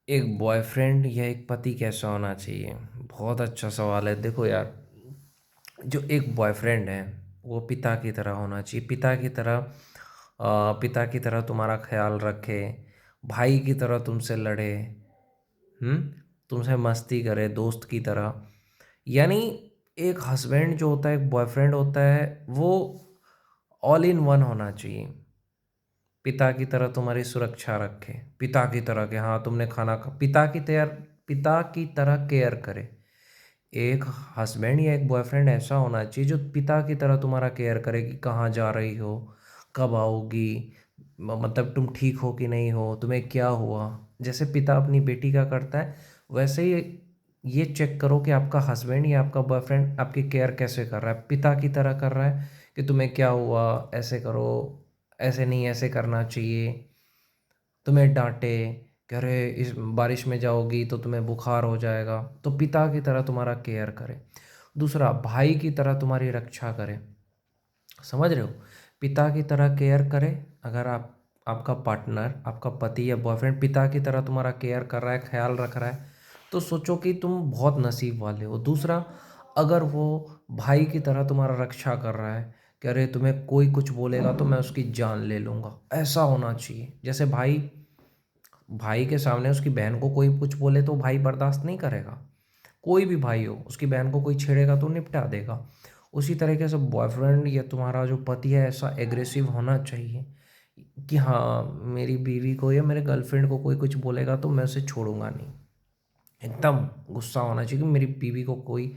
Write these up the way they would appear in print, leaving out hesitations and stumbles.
एक बॉयफ्रेंड या एक पति कैसा होना चाहिए? बहुत अच्छा सवाल है। देखो यार, जो एक बॉयफ्रेंड है वो पिता की तरह होना चाहिए। पिता की तरह तुम्हारा ख्याल रखे, भाई की तरह तुमसे लड़े, तुमसे मस्ती करे दोस्त की तरह। यानी एक हस्बैंड जो होता है, एक बॉयफ्रेंड होता है, वो ऑल इन वन होना चाहिए। पिता की तरह तुम्हारी सुरक्षा रखे, पिता की तरह के हाँ तुमने खाना खा, पिता की तरह केयर करे। एक हस्बैंड या एक बॉयफ्रेंड ऐसा होना चाहिए जो पिता की तरह तुम्हारा केयर करे कि कहाँ जा रही हो, कब आओगी, मतलब तुम ठीक हो कि नहीं हो, तुम्हें क्या हुआ। जैसे पिता अपनी बेटी का करता है, वैसे ही ये चेक करो कि आपका हस्बैंड या आपका बॉयफ्रेंड आपकी केयर कैसे कर रहा है। पिता की तरह कर रहा है कि तुम्हें क्या हुआ, ऐसे करो, ऐसे नहीं, ऐसे करना चाहिए। तुम्हें डांटे कि अरे इस बारिश में जाओगी तो तुम्हें बुखार हो जाएगा, तो पिता की तरह तुम्हारा केयर करे। दूसरा, भाई की तरह तुम्हारी रक्षा करे। समझ रहे हो? पिता की तरह केयर करे। अगर आपका पार्टनर, आपका पति या बॉयफ्रेंड पिता की तरह तुम्हारा केयर कर रहा है, ख्याल रख रहा है, तो सोचो कि तुम बहुत नसीब वाले हो। दूसरा, अगर वो भाई की तरह तुम्हारा रक्षा कर रहा है कि अरे तुम्हें कोई कुछ बोलेगा तो मैं उसकी जान ले लूँगा, ऐसा होना चाहिए। जैसे भाई भाई के सामने उसकी बहन को कोई कुछ बोले तो भाई बर्दाश्त नहीं करेगा। कोई भी भाई हो, उसकी बहन को कोई छेड़ेगा तो निपटा देगा। उसी तरीके से बॉयफ्रेंड या तुम्हारा जो पति है ऐसा एग्रेसिव होना चाहिए कि हाँ, मेरी बीवी को या मेरे गर्लफ्रेंड को कोई कुछ बोलेगा तो मैं उसे छोड़ूंगा नहीं। एकदम गुस्सा होना चाहिए कि मेरी बीवी को कोई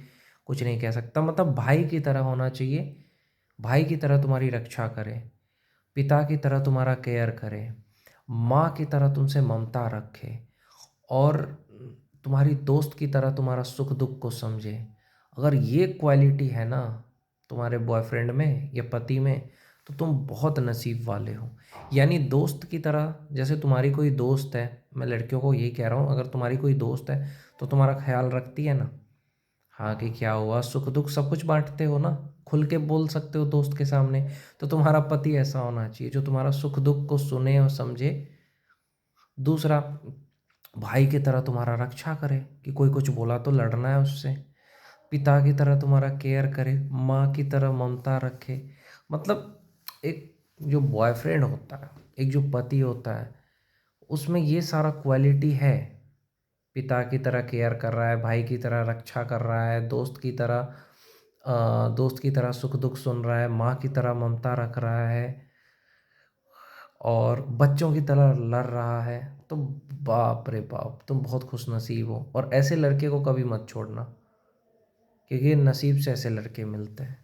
कुछ नहीं कह सकता। मतलब भाई की तरह होना चाहिए। भाई की तरह तुम्हारी रक्षा करे, पिता की तरह तुम्हारा केयर करे, माँ की तरह तुमसे ममता रखे, और तुम्हारी दोस्त की तरह तुम्हारा सुख दुख को समझे। अगर ये क्वालिटी है ना तुम्हारे बॉयफ्रेंड में या पति में, तो तुम बहुत नसीब वाले हो। यानी दोस्त की तरह, जैसे तुम्हारी कोई दोस्त है, मैं लड़कियों को यही कह रहा हूँ, अगर तुम्हारी कोई दोस्त है तो तुम्हारा ख्याल रखती है ना, हाँ कि क्या हुआ, सुख दुख सब कुछ बांटते हो ना, खुल के बोल सकते हो दोस्त के सामने। तो तुम्हारा पति ऐसा होना चाहिए जो तुम्हारा सुख दुख को सुने और समझे। दूसरा, भाई की तरह तुम्हारा रक्षा करे कि कोई कुछ बोला तो लड़ना है उससे। पिता की तरह तुम्हारा केयर करे, माँ की तरह ममता रखे। मतलब एक जो बॉयफ्रेंड होता है, एक जो पति होता है, उसमें ये सारा क्वालिटी है। पिता की तरह केयर कर रहा है, भाई की तरह रक्षा कर रहा है, दोस्त की तरह सुख दुख सुन रहा है, माँ की तरह ममता रख रहा है, और बच्चों की तरह लड़ रहा है। तो बाप रे बाप, तुम बहुत खुश नसीब हो। और ऐसे लड़के को कभी मत छोड़ना, क्योंकि नसीब से ऐसे लड़के मिलते हैं।